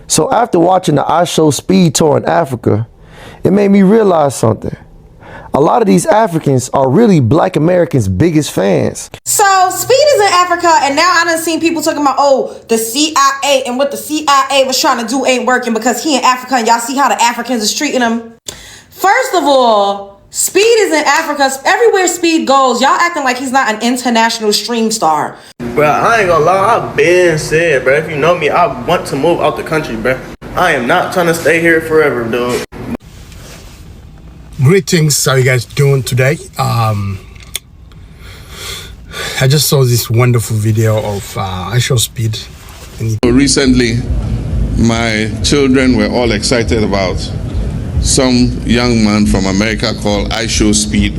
So after watching the IShow speed tour in Africa, it made me realize something. A lot of these Africans are really Black Americans' biggest fans. So Speed is in Africa, and now I done seen people talking about, oh, the CIA and what the CIA was trying to do ain't working because he in Africa, and y'all see how the Africans is treating him. First of all, Speed is in Africa. Everywhere Speed goes, y'all acting like he's not an international stream star. Bro, I ain't gonna lie, I've been said, bro, if you know me, I want to move out the country, bro. I am not trying to stay here forever, dude. Greetings, how are you guys doing today? I just saw this wonderful video of IShow Speed. Recently, my children were all excited about some young man from America called IShow Speed.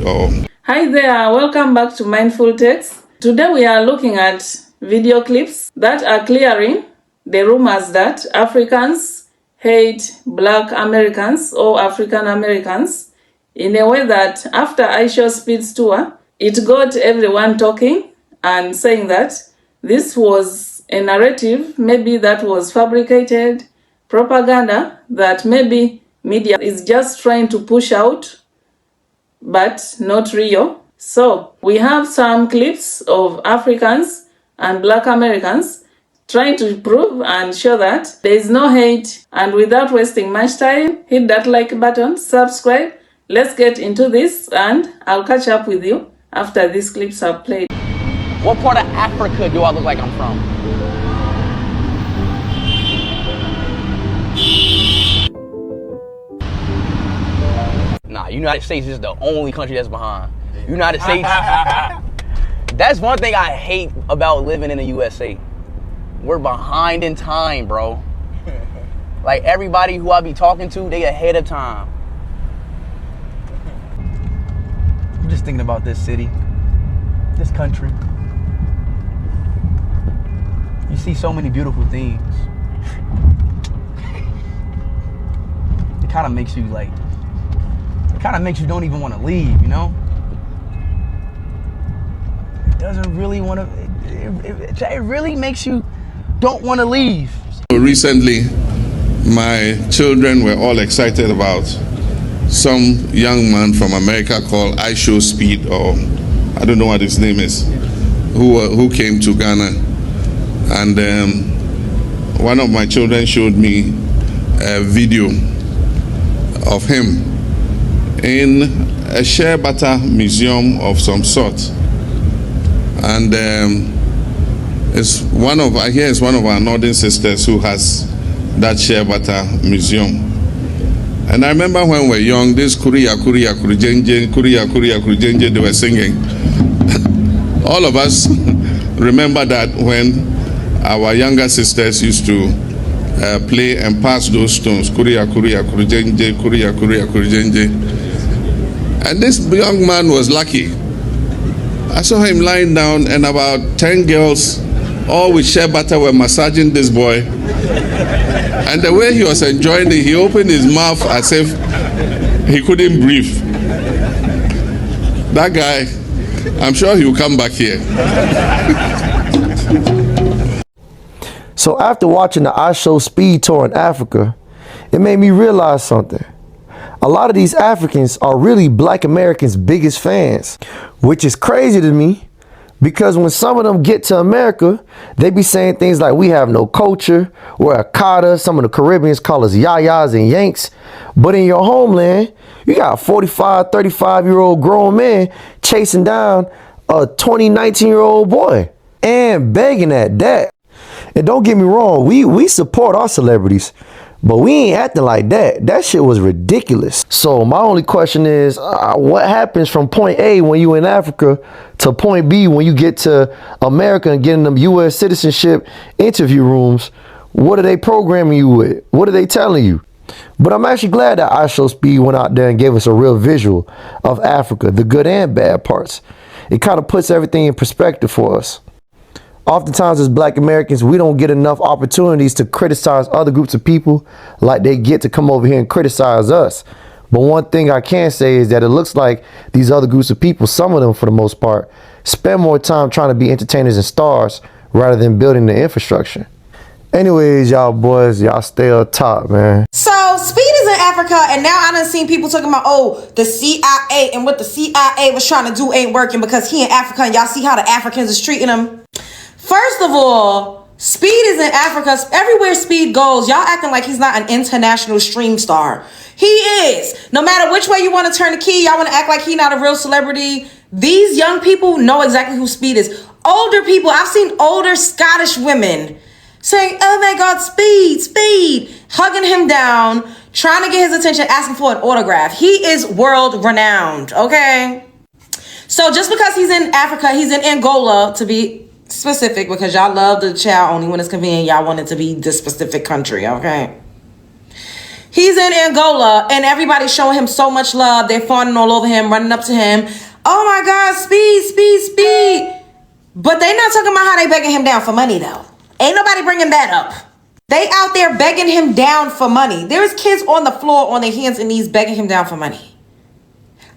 Hi there, welcome back to Mindful Text. Today we are looking at video clips that are clearing the rumors that Africans hate Black Americans or African Americans in a way that after IShow Speed's tour, it got everyone talking and saying that this was a narrative, maybe that was fabricated, propaganda that maybe media is just trying to push out, but not real. So we have some clips of Africans and Black Americans trying to prove and show that there is no hate. And without wasting much time, hit that like button, subscribe. Let's get into this, and I'll catch up with you after these clips are played. What part of Africa do I look like I'm from? Nah, United States is the only country that's behind. United States, that's one thing I hate about living in the USA. We're behind in time, bro. Like everybody who I be talking to, they ahead of time. I'm just thinking about this city, this country. You see so many beautiful things. It kind of makes you like, it kind of makes you don't even want to leave, you know? It doesn't really want to, it really makes you don't want to leave. Recently, my children were all excited about some young man from America called IShow Speed, or I don't know what his name is, who came to Ghana. And one of my children showed me a video of him in a shea butter museum of some sort. And it's one of our northern sisters who has that shea butter museum. And I remember when we were young, this Kuriya Kuriya Kurijenje, Kuriya Kuriya Kurijenje, they were singing. All of us remember that when our younger sisters used to play and pass those stones, Kuriya Kuriya Kurijenje, Kuriya Kuriya Kurijenje. And this young man was lucky. I saw him lying down, and about 10 girls, all with shea butter, were massaging this boy. And the way he was enjoying it, he opened his mouth as if he couldn't breathe. That guy, I'm sure he'll come back here. So after watching the IShow speed tour in Africa, it made me realize something. A lot of these Africans are really Black Americans' biggest fans, which is crazy to me. Because when some of them get to America, they be saying things like, we have no culture, we're Akata, some of the Caribbeans call us Yayas and Yanks. But in your homeland, you got a 45, 35-year-old grown man chasing down a 20, 19-year-old boy and begging at that. And don't get me wrong, we support our celebrities, but we ain't acting like that. That shit was ridiculous. So my only question is, what happens from point A when you in Africa to point B when you get to America and get in them U.S. citizenship interview rooms? What are they programming you with? What are they telling you? But I'm actually glad that IShow Speed went out there and gave us a real visual of Africa, the good and bad parts. It kind of puts everything in perspective for us. Oftentimes as Black Americans, we don't get enough opportunities to criticize other groups of people like they get to come over here and criticize us. But one thing I can say is that it looks like these other groups of people, some of them for the most part, spend more time trying to be entertainers and stars rather than building the infrastructure. Anyways, y'all boys, y'all stay up top, man. So Speed is in Africa, and now I done seen people talking about, oh, the CIA and what the CIA was trying to do ain't working because he in Africa, and y'all see how the Africans is treating him. First of all, Speed is in Africa. Everywhere Speed goes, y'all acting like he's not an international stream star. He is. No matter which way you want to turn the key, y'all want to act like he not a real celebrity. These young people know exactly who Speed is. Older people, I've seen older Scottish women saying, oh my God, Speed, Speed, hugging him down, trying to get his attention, asking for an autograph. He is world renowned, okay? So just because he's in Africa, he's in Angola, to be specific, because y'all love the child only when it's convenient. Y'all want it to be this specific country, okay? He's in Angola, and everybody's showing him so much love. They're fawning all over him, running up to him. Oh my God, Speed, Speed, Speed. But they not talking about how they begging him down for money, though. Ain't nobody bringing that up. They out there begging him down for money. There's kids on the floor on their hands and knees begging him down for money.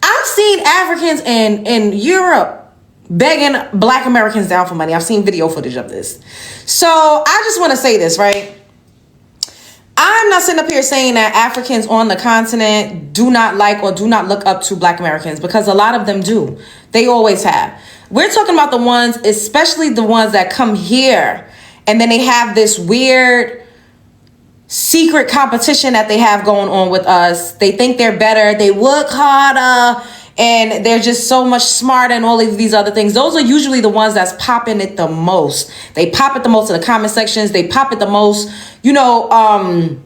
I've seen Africans in Europe begging Black Americans down for money. I've seen video footage of this. So I just want to say this, right? I'm not sitting up here saying that Africans on the continent do not like or do not look up to Black Americans, because a lot of them do. They always have. We're talking about the ones, especially the ones that come here, and then they have this weird secret competition that they have going on with us. They think they're better. They work harder. And they're just so much smarter and all of these other things. Those are usually the ones that's popping it the most. They pop it the most in the comment sections. They pop it the most, you know, on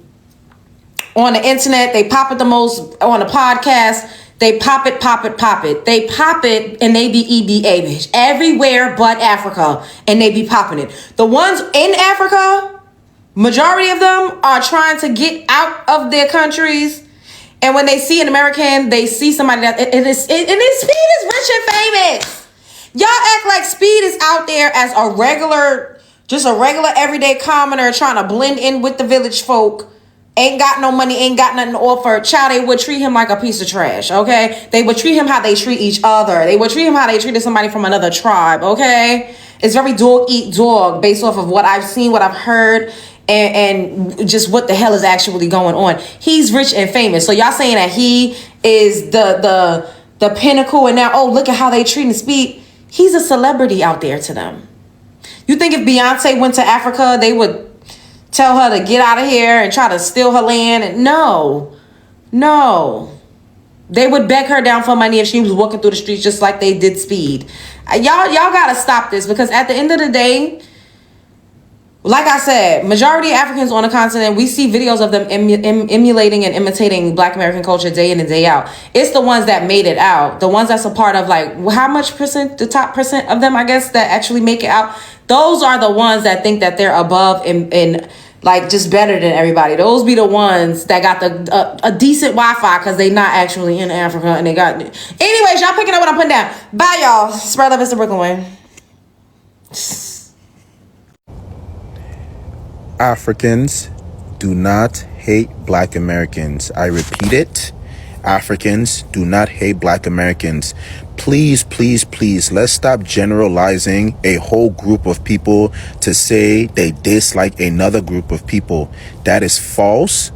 the internet. They pop it the most on a podcast. They pop it, pop it, pop it. They pop it and they be EBA, bitch. Everywhere but Africa. And they be popping it. The ones in Africa, majority of them are trying to get out of their countries. And when they see an American, they see somebody that and Speed is rich and famous. Y'all act like Speed is out there as a regular, just a regular everyday commoner trying to blend in with the village folk. Ain't got no money, ain't got nothing to offer. Child, they would treat him like a piece of trash, okay? They would treat him how they treat each other. They would treat him how they treated somebody from another tribe, okay? It's very dog eat dog based off of what I've seen, what I've heard, and just what the hell is actually going on. He's rich and famous. So y'all saying that he is the pinnacle, and now, oh, look at how they treating Speed. He's a celebrity out there to them. You think if Beyonce went to Africa, they would tell her to get out of here and try to steal her land? And no. They would beg her down for money if she was walking through the streets just like they did Speed. Y'all gotta stop this, because at the end of the day, like I said, majority of Africans on the continent, we see videos of them emulating and imitating Black American culture day in and day out. It's the ones that made it out. The ones that's a part of, like, how much percent, the top percent of them, I guess, that actually make it out. Those are the ones that think that they're above and like just better than everybody. Those be the ones that got a decent Wi-Fi because they not actually in Africa and they got... Anyways, y'all picking up what I'm putting down. Bye, y'all. Spread love, Mr. Brooklyn Wayne. Africans do not hate Black Americans. I repeat it. Africans do not hate Black Americans. Please, please, please, let's stop generalizing a whole group of people to say they dislike another group of people. That is false.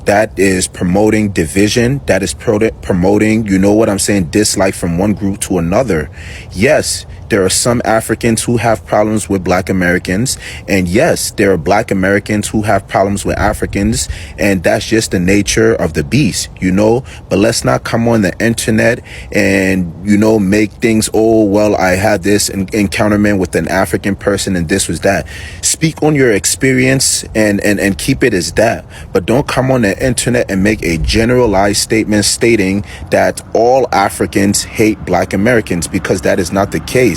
That is promoting division. That is promoting, you know what I'm saying, dislike from one group to another. Yes, there are some Africans who have problems with Black Americans. And yes, there are Black Americans who have problems with Africans. And that's just the nature of the beast, you know. But let's not come on the internet and, you know, make things, oh, well, I had this encounterment with an African person and this was that. Speak on your experience and keep it as that. But don't come on the internet and make a generalized statement stating that all Africans hate Black Americans, because that is not the case.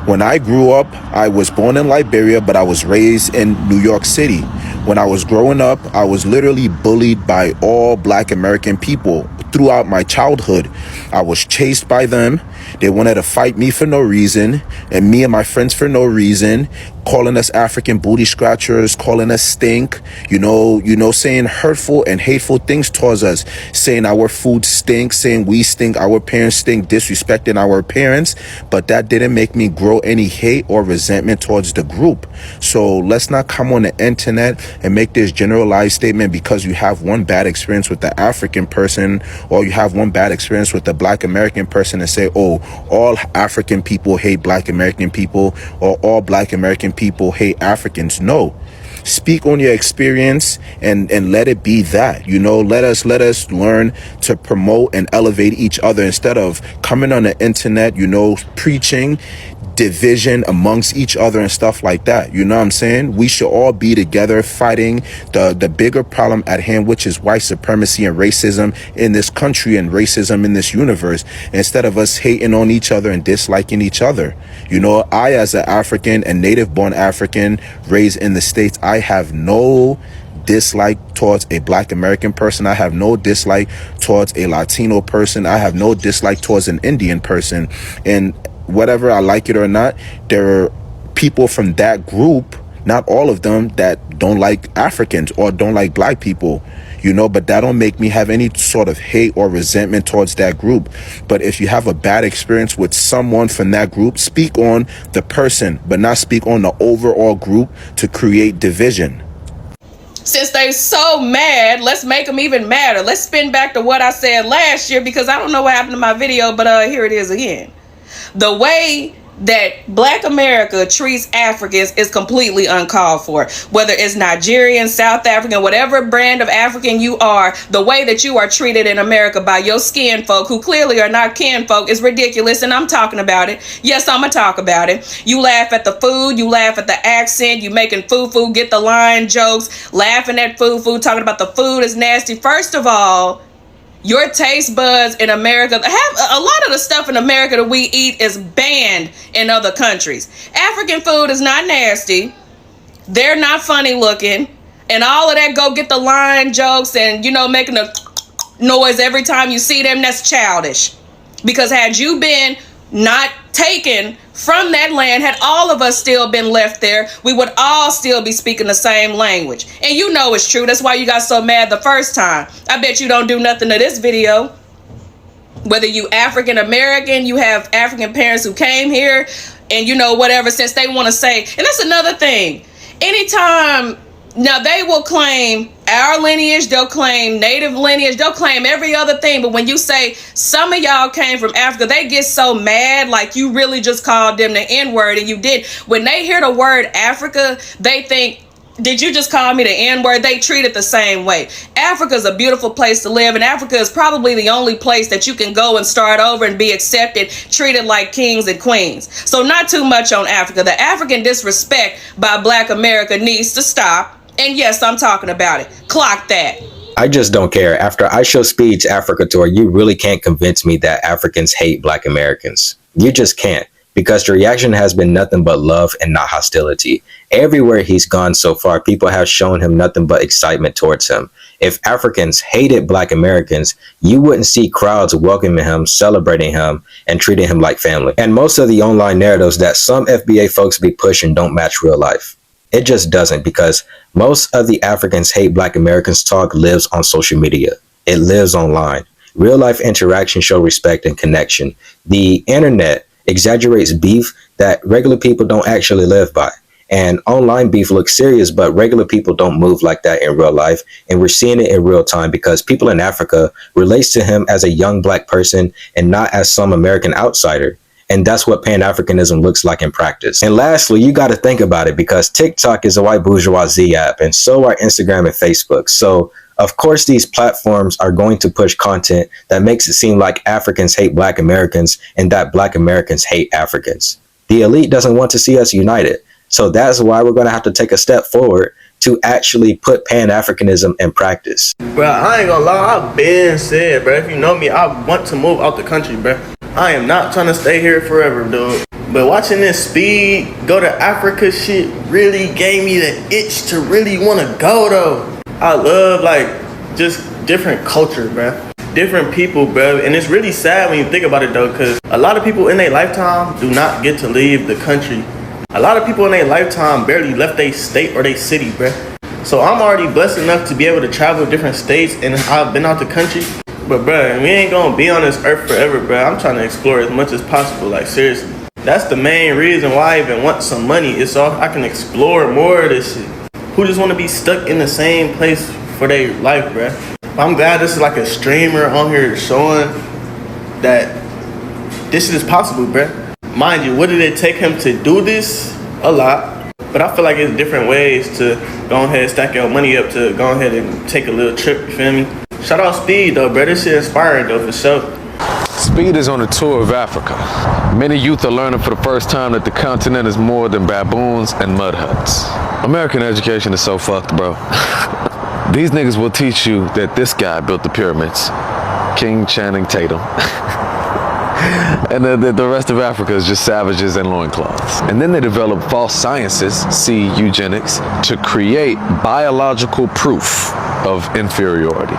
When I grew up, I was born in Liberia, but I was raised in New York City. When I was growing up, I was literally bullied by all Black American people throughout my childhood. I was chased by them. They wanted to fight me for no reason, and me and my friends for no reason, calling us African booty scratchers, calling us stink, saying hurtful and hateful things towards us, saying our food stinks, saying we stink, our parents stink, disrespecting our parents. But that didn't make me grow any hate or resentment towards the group. So let's not come on the internet and make this generalized statement because you have one bad experience with the African person or you have one bad experience with the Black American person and say, oh, all African people hate Black American people or all Black American people hate Africans. No. Speak on your experience and let it be that. Let us learn to promote and elevate each other instead of coming on the internet, preaching division amongst each other and stuff like that. You know what I'm saying? We should all be together fighting the bigger problem at hand, which is white supremacy and racism in this country and racism in this universe, instead of us hating on each other and disliking each other. I, as an African and native born African raised in the States, I have no dislike towards a Black American person. I have no dislike towards a Latino person. I have no dislike towards an Indian person. And whether I like it or not, there are people from that group, not all of them, that don't like Africans or don't like Black people, but that don't make me have any sort of hate or resentment towards that group. But if you have a bad experience with someone from that group, speak on the person, but not speak on the overall group to create division. Since they so mad, let's make them even madder. Let's spin back to what I said last year because I don't know what happened to my video, but here it is again. The way that Black America treats Africans is completely uncalled for. Whether it's Nigerian, South African, whatever brand of African you are, the way that you are treated in America by your skin folk who clearly are not kin folk is ridiculous, and I'm talking about it. Yes, I'm gonna talk about it. You laugh at the food, you laugh at the accent, you making foo-foo, get the line jokes, laughing at foo-foo, talking about the food is nasty. First of all, your taste buds in America, have a lot of the stuff in America that we eat is banned in other countries. African food is not nasty. They're not funny looking. And all of that go get the line jokes and, making a noise every time you see them, that's childish. Because had you been not taken from that land, had all of us still been left there, we would all still be speaking the same language. And it's true. That's why you got so mad the first time. I bet you don't do nothing to this video. Whether you African American, you have African parents who came here and whatever, since they want to say, and that's another thing. Anytime, now they will claim our lineage, they'll claim native lineage, they'll claim every other thing. But when you say some of y'all came from Africa, they get so mad, like you really just called them the N-word and you did. When they hear the word Africa, they think, did you just call me the N-word? They treat it the same way. Africa is a beautiful place to live, and Africa is probably the only place that you can go and start over and be accepted, treated like kings and queens. So not too much on Africa. The African disrespect by Black America needs to stop. And yes, I'm talking about it. Clock that. I just don't care. After IShow Speed's Africa tour, you really can't convince me that Africans hate Black Americans. You just can't, because the reaction has been nothing but love and not hostility. Everywhere he's gone so far, people have shown him nothing but excitement towards him. If Africans hated Black Americans, you wouldn't see crowds welcoming him, celebrating him, and treating him like family. And most of the online narratives that some FBA folks be pushing don't match real life. It just doesn't, because most of the Africans hate Black Americans talk lives on social media. It lives online. Real life interactions show respect and connection. The internet exaggerates beef that regular people don't actually live by. And online beef looks serious, but regular people don't move like that in real life. And we're seeing it in real time because people in Africa relates to him as a young Black person and not as some American outsider. And that's what Pan-Africanism looks like in practice. And lastly, you got to think about it, because TikTok is a white bourgeoisie app, and so are Instagram and Facebook. So, of course, these platforms are going to push content that makes it seem like Africans hate Black Americans and that Black Americans hate Africans. The elite doesn't want to see us united. So that's why we're going to have to take a step forward to actually put Pan-Africanism in practice. Bro, I ain't gonna lie, I've been said, bro, if you know me, I want to move out the country, bro. I am not trying to stay here forever, dude. But watching this Speed go to Africa shit really gave me the itch to really want to go, though. I love, just different culture, bro. different people, bro. And it's really sad when you think about it, though, because a lot of people in their lifetime do not get to leave the country. A lot of people in their lifetime barely left their state or their city, bro. So I'm already blessed enough to be able to travel to different states, and I've been out the country. But, bro, we ain't gonna be on this earth forever, bro. I'm trying to explore as much as possible, like, seriously. That's the main reason why I even want some money. It's so I can explore more of this shit. Who just want to be stuck in the same place for their life, bro? I'm glad this is like a streamer on here showing that this shit is possible, bro. Mind you, what did it take him to do this? A lot. But I feel like it's different ways to go ahead and stack your money up to go ahead and take a little trip, you feel me? Shout out Speed, though, bro. This shit inspiring, though, for sure. Speed is on a tour of Africa. Many youth are learning for the first time that the continent is more than baboons and mud huts. American education is so fucked, bro. These niggas will teach you that this guy built the pyramids, King Channing Tatum. And the rest of Africa is just savages and loincloths. And then they develop false sciences, see eugenics, to create biological proof of inferiority.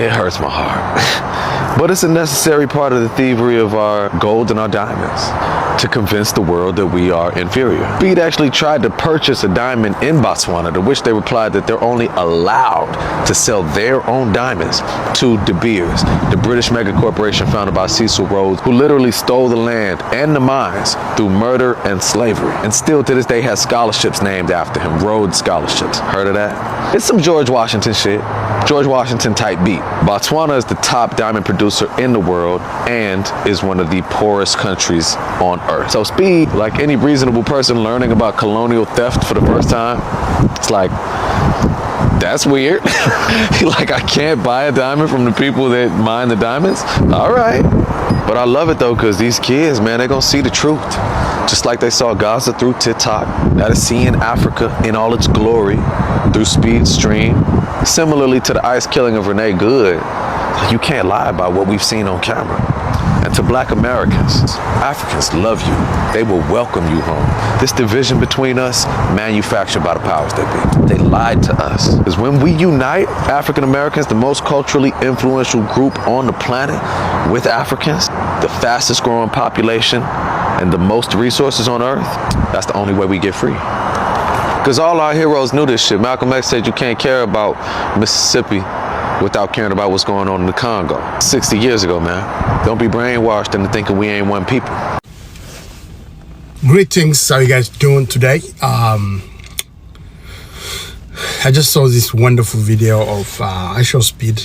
It hurts my heart. But it's a necessary part of the thievery of our gold and our diamonds to convince the world that we are inferior. Speed actually tried to purchase a diamond in Botswana, to which they replied that they're only allowed to sell their own diamonds to De Beers, the British mega corporation founded by Cecil Rhodes, who literally stole the land and the mines through murder and slavery, and still to this day has scholarships named after him, Rhodes Scholarships. Heard of that? It's some George Washington shit. George Washington type beat. Botswana is the top diamond producer in the world and is one of the poorest countries on earth. So Speed, like any reasonable person learning about colonial theft for the first time, it's like, that's weird. Like, I can't buy a diamond from the people that mine the diamonds? All right. But I love it though, because these kids, man, they're gonna see the truth. Just like they saw Gaza through TikTok, that is seeing Africa in all its glory through Speed's stream. Similarly to the ICE killing of Renee Good, you can't lie about what we've seen on camera. And to Black Americans, Africans love you. They will welcome you home. This division between us, manufactured by the powers that be. They lied to us. Because when we unite, African Americans, the most culturally influential group on the planet, with Africans, the fastest growing population, and the most resources on earth, that's the only way we get free. Because all our heroes knew this shit. Malcolm X said you can't care about Mississippi without caring about what's going on in the Congo. 60 years ago, man. Don't be brainwashed into thinking we ain't one people. Greetings, how you guys doing today? I just saw this wonderful video of IShow Speed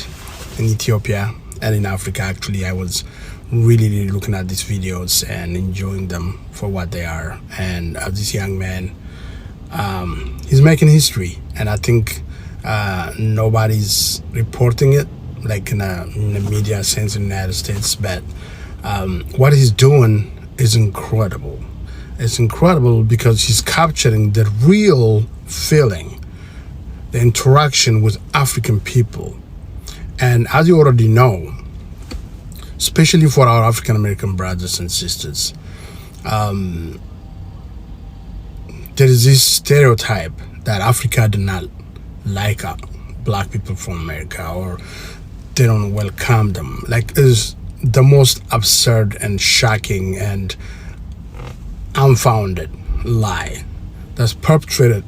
in Ethiopia and in Africa. Actually, I was really looking at these videos and enjoying them for what they are. And this young man, he's making history, and I think nobody's reporting it, like in the media sense in the United States, but what he's doing is incredible. It's incredible because he's capturing the real feeling, the interaction with African people. And as you already know, especially for our African American brothers and sisters, there is this stereotype that Africa do not like Black people from America, or they don't welcome them. Like, it's the most absurd and shocking and unfounded lie that's perpetrated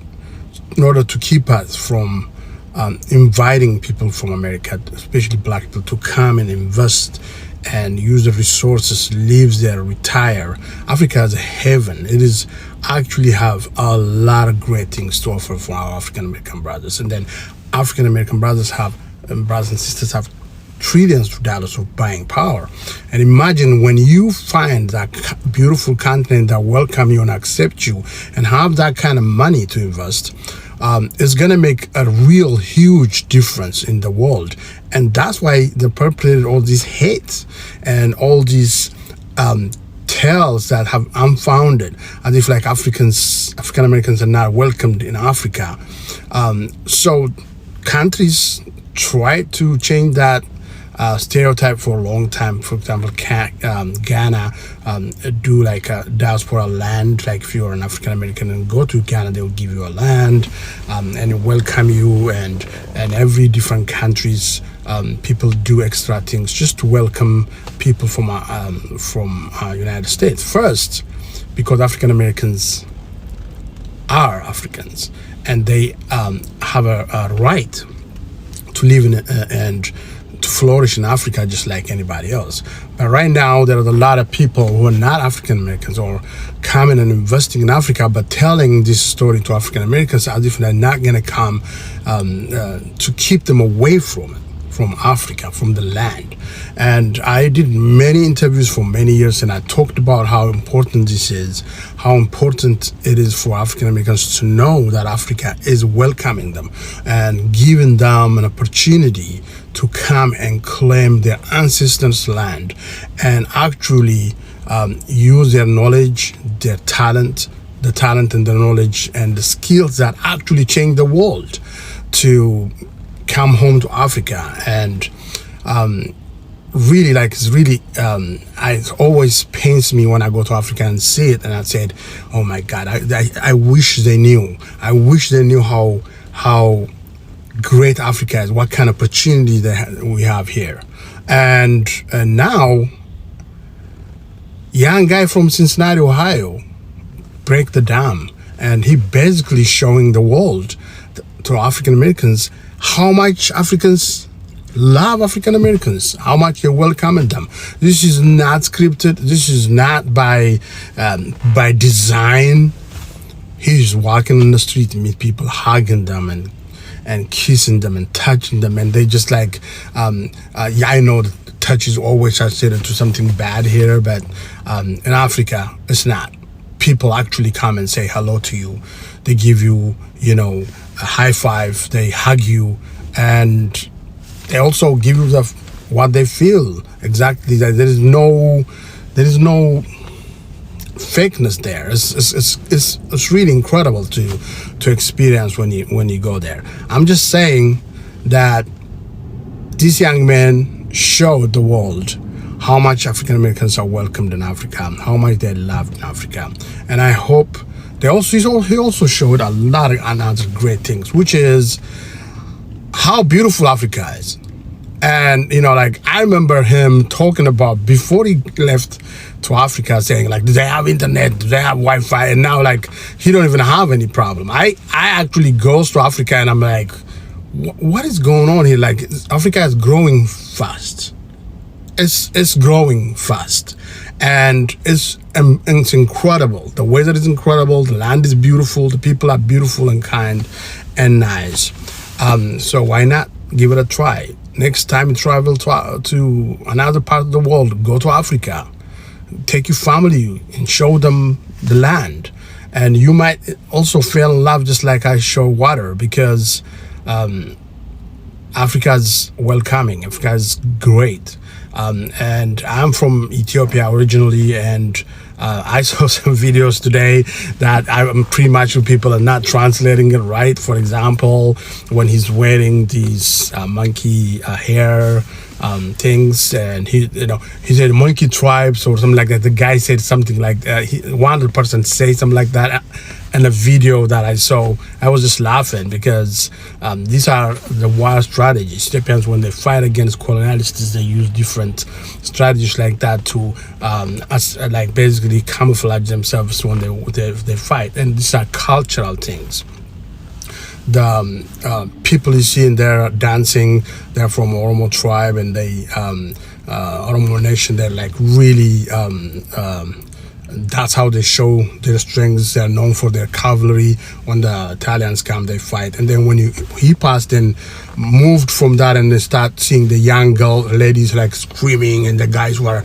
in order to keep us from inviting people from America, especially Black people, to come and invest and use the resources, live there, retire. Africa is a heaven. It is actually have a lot of great things to offer for our African American brothers. And then African American brothers and sisters have trillions of dollars of buying power. And imagine when you find that beautiful continent that welcome you and accept you and have that kind of money to invest, it's going to make a real huge difference in the world. And that's why they perpetrated all these hates and all these tales that have unfounded, as if like African Americans are not welcomed in Africa. So countries try to change that stereotype for a long time. For example, Ghana do like a diaspora land. Like if you're an African American and go to Ghana, they will give you a land and welcome you. And every different countries people do extra things just to welcome people from United States. First, because African Americans are Africans, and they have a right to live in and to flourish in Africa just like anybody else. But right now, there are a lot of people who are not African Americans or coming and investing in Africa, but telling this story to African Americans as if they're not going to come to keep them away from Africa, from the land. And I did many interviews for many years, and I talked about how important this is, how important it is for African Americans to know that Africa is welcoming them and giving them an opportunity to come and claim their ancestors' land and actually use their knowledge, their talent, the talent and the knowledge and the skills that actually change the world to come home to Africa. And really, like, it's really, it always pains me when I go to Africa and see it, and I said, oh my God, I wish they knew. I wish they knew how great Africa is, what kind of opportunity we have here. And now, young guy from Cincinnati, Ohio, break the dam, and he basically showing the world, to African Americans, how much Africans love African Americans, how much they welcome them. This is not scripted. This is not by design. He's walking on the street and meet people, hugging them and kissing them and touching them, and they just like, yeah, I know the touch is always associated to something bad here, but in Africa, it's not. People actually come and say hello to you. They give you, a high five. They hug you, and they also give you what they feel exactly. There is no fakeness there. It's really incredible to experience when you go there. I'm just saying that this young man showed the world how much African Americans are welcomed in Africa, how much they're loved in Africa, and I hope he also showed a lot of other great things, which is how beautiful Africa is. And I remember him talking about before he left to Africa, saying like, do they have internet, do they have Wi-Fi? And now he don't even have any problem. I actually goes to Africa and I'm like, what is going on here? Like, Africa is growing fast. It's growing fast, and it's incredible. The weather is incredible, the land is beautiful, the people are beautiful and kind and nice. So why not give it a try? Next time you travel to another part of the world, go to Africa, take your family and show them the land, and you might also fall in love just like I show water, because Africa's welcoming. Africa is great. And I'm from Ethiopia originally, and I saw some videos today that I'm pretty much sure people are not translating it right. For example, when he's wearing these monkey hair things, and he said monkey tribes or something like that. The guy said something like one other person say something like that. And a video that I saw, I was just laughing, because these are the war strategies. Depends when they fight against colonialists, they use different strategies like that to basically camouflage themselves when they fight. And these are cultural things. The people you see in there dancing, they're from Oromo tribe, and they Oromo nation. They're like really. That's how they show their strengths. They're known for their cavalry. When the Italians come, they fight. And then when he passed and moved from that, and they start seeing the young ladies like screaming, and the guys were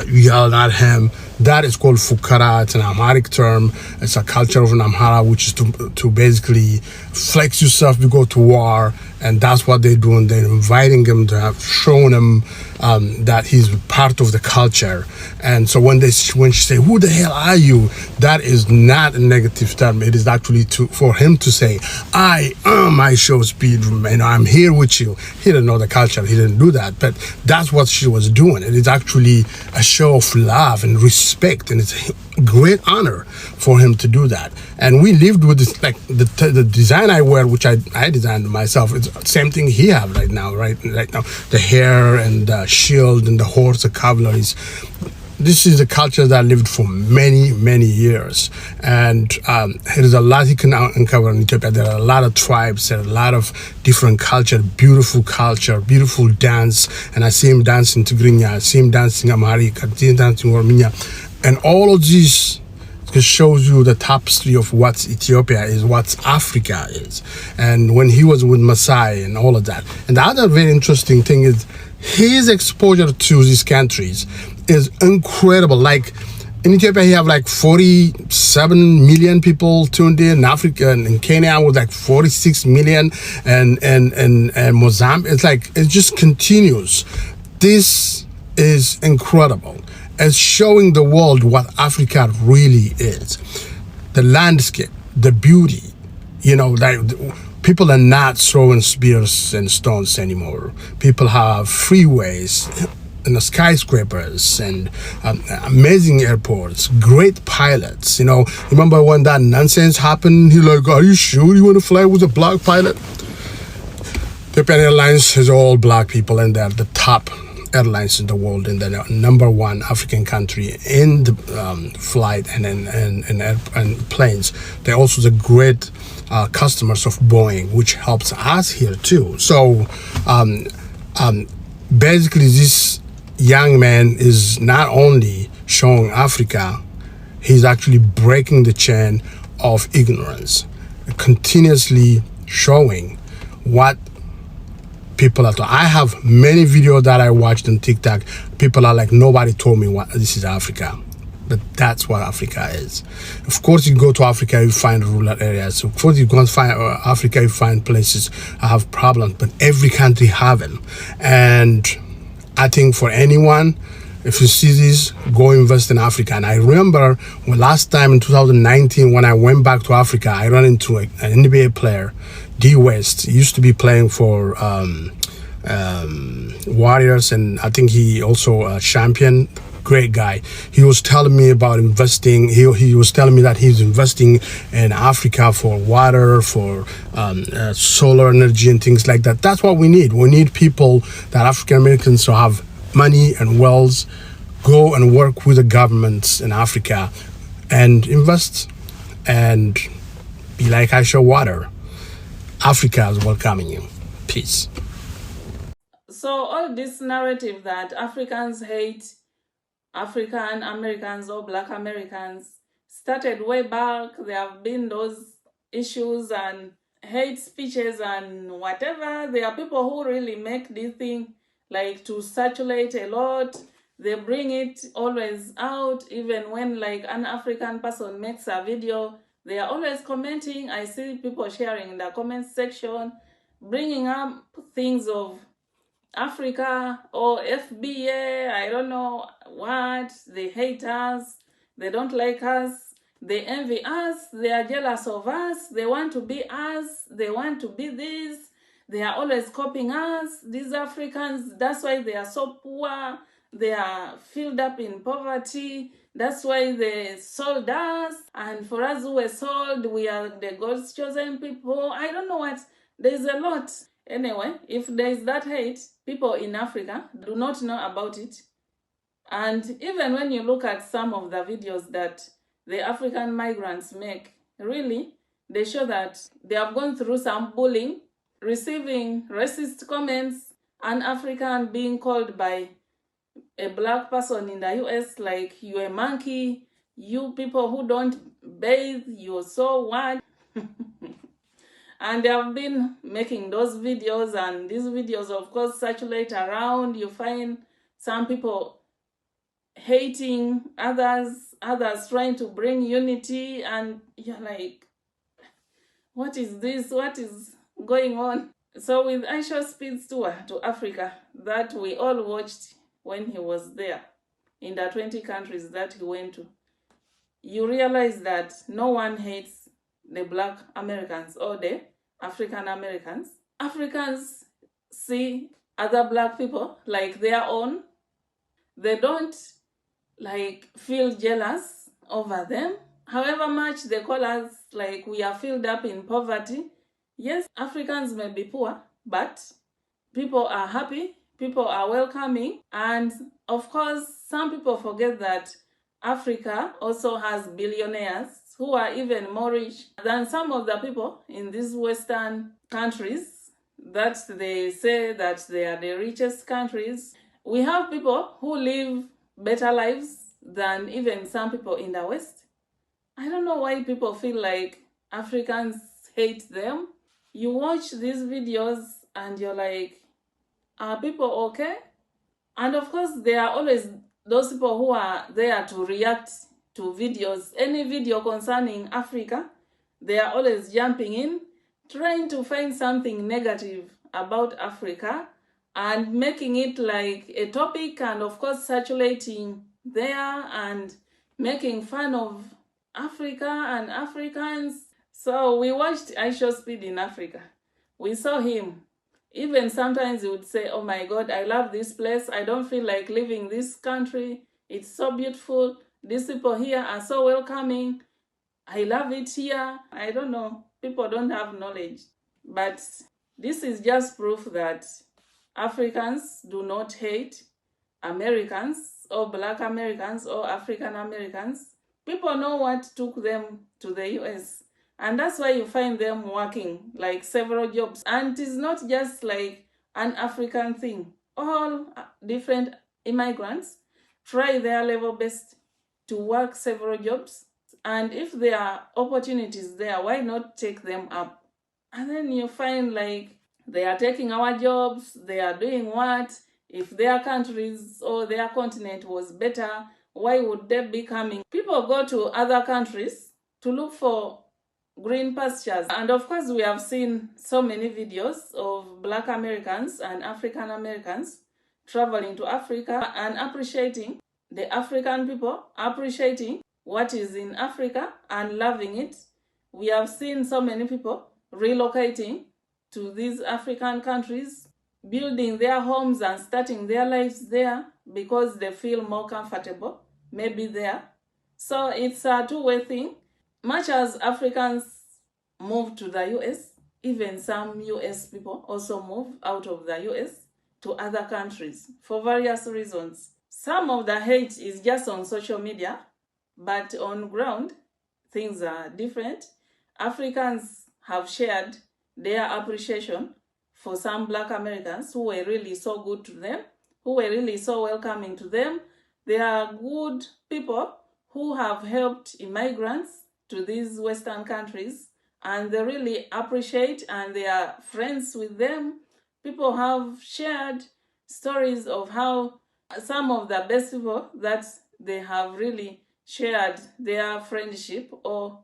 yelling at him. That is called fukara. It's an Amharic term. It's a culture of an Amhara, which is to basically flex yourself to go to war. And that's what they're doing. They're inviting him to have shown him that he's part of the culture. And so when she say, who the hell are you? That is not a negative term. It is actually for him to say, I am IShow Speed, and I'm here with you. He didn't know the culture. He didn't do that. But that's what she was doing. It is actually a show of love and respect. And it's great honor for him to do that. And we lived with this, like the design I wear, which I designed myself. It's the same thing he have right now. Right now, the hair and the shield and the horse, the cavalries. This is a culture that lived for many, many years. And there is a lot you can uncover in Ethiopia. There are a lot of tribes, there are a lot of different culture, beautiful dance. And I see him dancing Tigrinya, I see him dancing Amharic, I see him dancing Oromia. And all of these just shows you the tapestry of what Ethiopia is, what Africa is. And when he was with Maasai and all of that. And the other very interesting thing is his exposure to these countries is incredible. Like in Ethiopia, you have like 47 million people tuned in. Africa and in Kenya with like 46 million, and Mozambique. It's like it just continues. This is incredible. It's showing the world what Africa really is. The landscape, the beauty. You know, like people are not throwing spears and stones anymore. People have freeways and the skyscrapers and amazing airports, great pilots. You know, remember when that nonsense happened? He like, are you sure you want to fly with a black pilot? Ethiopian Airlines has all black people, and they're the top airlines in the world, and they're number one African country in the flight and planes. They're also the great customers of Boeing, which helps us here too. So basically, this young man is not only showing Africa, he's actually breaking the chain of ignorance, continuously showing what people are doing. I have many videos that I watched on TikTok. People are like, nobody told me what this is Africa. But that's what Africa is. Of course, you go to Africa, you find rural areas. Of course, you go and find Africa, you find places that have problems. But every country have them. And I think for anyone, if you see this, go invest in Africa. And I remember last time in 2019, when I went back to Africa, I ran into an NBA player, D West. He used to be playing for Warriors, and I think he also a champion. Great guy. He was telling me about investing. He was telling me that he's investing in Africa for water, for solar energy and things like that. That's what we need. We need people that African Americans who have money and wealth go and work with the governments in Africa and invest and be like IShow Water. Africa is welcoming you. Peace. So all this narrative that Africans hate African Americans or Black Americans started way back. There have been those issues and hate speeches and whatever. There are people who really make this thing like to circulate a lot. They bring it always out, even when like an African person makes a video, they are always commenting. I see people sharing in the comment section, bringing up things of Africa or FBA, I don't know what. They hate us, they don't like us, they envy us, they are jealous of us, they want to be us, they want to be this, they are always copying us, these Africans. That's why they are so poor, they are filled up in poverty. That's why they sold us, and for us who were sold, we are the God's chosen people. I don't know what, there's a lot. Anyway, if there is that hate, people in Africa do not know about it. And even when you look at some of the videos that the African migrants make, really, they show that they have gone through some bullying, receiving racist comments, an African being called by a Black person in the US like, you're a monkey, you people who don't bathe, you're so what? And they have been making those videos, and these videos, of course, circulate around. You find some people hating others trying to bring unity, and you're like, what is this? What is going on? So with IShow Speed's tour to Africa that we all watched when he was there, in the 20 countries that he went to, you realize that no one hates the Black Americans or the African Americans. Africans see other Black people like their own. They don't like feel jealous over them. However much they call us like we are filled up in poverty. Yes, Africans may be poor, but people are happy, people are welcoming, and of course, some people forget that Africa also has billionaires who are even more rich than some of the people in these Western countries that they say that they are the richest countries. We have people who live better lives than even some people in the West. I don't know why people feel like Africans hate them. You watch these videos and you're like, are people okay? And of course, there are always those people who are there to react to videos. Any video concerning Africa, they are always jumping in, trying to find something negative about Africa and making it like a topic, and of course circulating there and making fun of Africa and Africans. So we watched IShow Speed in Africa. We saw him. Even sometimes he would say, oh my God, I love this place. I don't feel like leaving this country. It's so beautiful. These people here are so welcoming. I love it here. I don't know. People don't have knowledge. But this is just proof that Africans do not hate Americans or Black Americans or African Americans. People know what took them to the US. And that's why you find them working like several jobs. And it's not just like an African thing. All different immigrants try their level best to work several jobs. And if there are opportunities there, why not take them up? And then you find like they are taking our jobs, they are doing what? If their countries or their continent was better, why would they be coming? People go to other countries to look for green pastures. And of course, we have seen so many videos of Black Americans and African Americans traveling to Africa and appreciating the African people, appreciating what is in Africa and loving it. We have seen so many people relocating to these African countries, building their homes and starting their lives there because they feel more comfortable, maybe there. So it's a two-way thing. Much as Africans move to the US, even some US people also move out of the US to other countries for various reasons. Some of the hate is just on social media, but on ground, things are different. Africans have shared their appreciation for some Black Americans who were really so good to them, who were really so welcoming to them. They are good people who have helped immigrants to these Western countries, and they really appreciate and they are friends with them. People have shared stories of how some of the best people that they have really shared their friendship or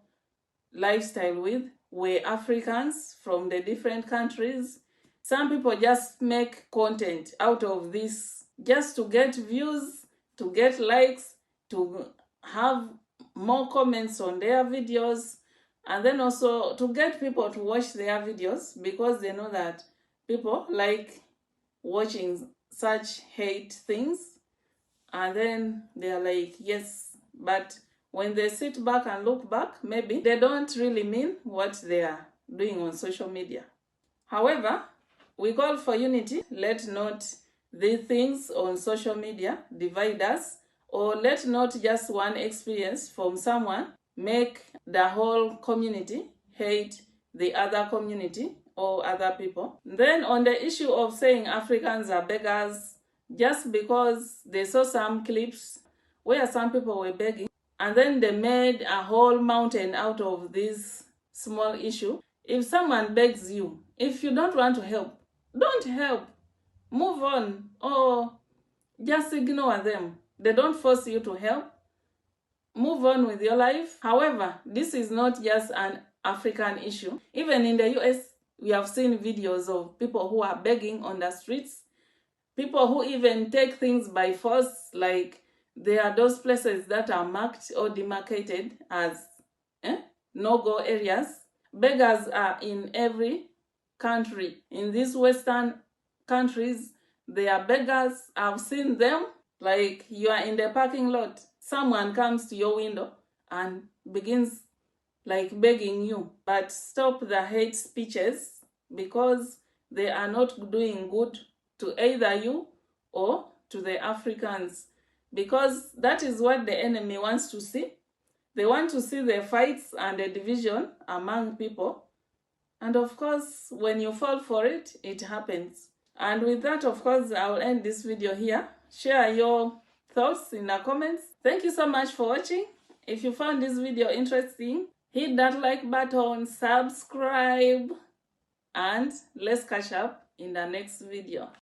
lifestyle with were Africans from the different countries. Some people just make content out of this just to get views, to get likes, to have more comments on their videos, and then also to get people to watch their videos because they know that people like watching such hate things. And then they're like, yes, but when they sit back and look back, maybe they don't really mean what they are doing on social media. However, we call for unity. Let not these things on social media divide us, or let not just one experience from someone make the whole community hate the other community or other people. Then on the issue of saying Africans are beggars, just because they saw some clips where some people were begging, and then they made a whole mountain out of this small issue. If someone begs you, if you don't want to help, don't help. Move on, or just ignore them. They don't force you to help. Move on with your life. However, this is not just an African issue. Even in the US, we have seen videos of people who are begging on the streets. People who even take things by force, like there are those places that are marked or demarcated as no-go areas. Beggars are in every country. In these Western countries, they are beggars. I've seen them, like you are in the parking lot. Someone comes to your window and begins like begging you, but stop the hate speeches because they are not doing good to either you or to the Africans, because that is what the enemy wants to see. They want to see the fights and the division among people. And of course, when you fall for it, it happens. And with that, of course, I will end this video here. Share your thoughts in the comments. Thank you so much for watching. If you found this video interesting, hit that like button, subscribe, and let's catch up in the next video.